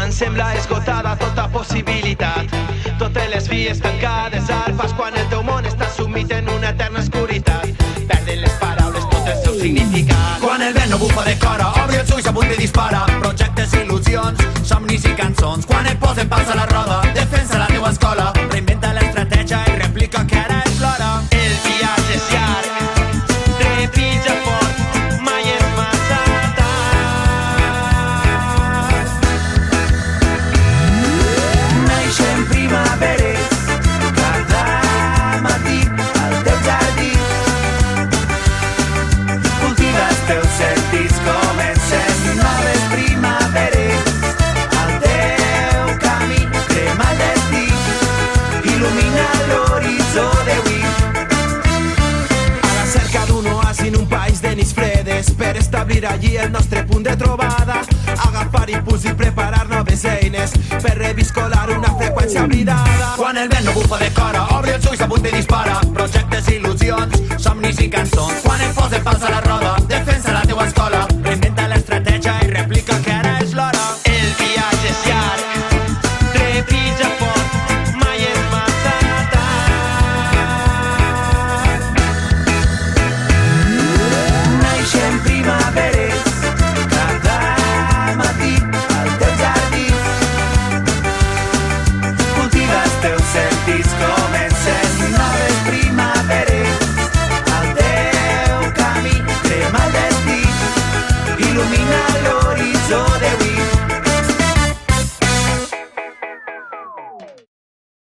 quan sembla esgotada tota possibilitat. Totes les vies tancades, arpes, quan el teu món està sumit en una eterna oscuritat. Perden les paraules tot el seu significat. Quan el vent no bufa de cora, obri els ulls a punt i dispara. Projectes, il·lusions, somnis i cançons. Quan et posen pals a la roda, defensa la teua escola. Reinventa l'estratègia i replica que ara és l'hora. El viatge és llarg, trepitja fort, mai és massa tard. Naixen primaveres cada matí al teu jardí. Cultiva els teus sentits, comencen noves primaveres al teu camí. Crema el destí, il·lumina l'horitzó d'avui. A la cerca d'un oasi en un país de nits fredes, per establir allí el nostre punt de trobada, agafar impuls i preparar noves eines per reviscolar una freqüència oblidada. Quan el vent no bufa de cora, obri els ulls a punt i dispara. Projectes, il·lusions, somnis i cançons.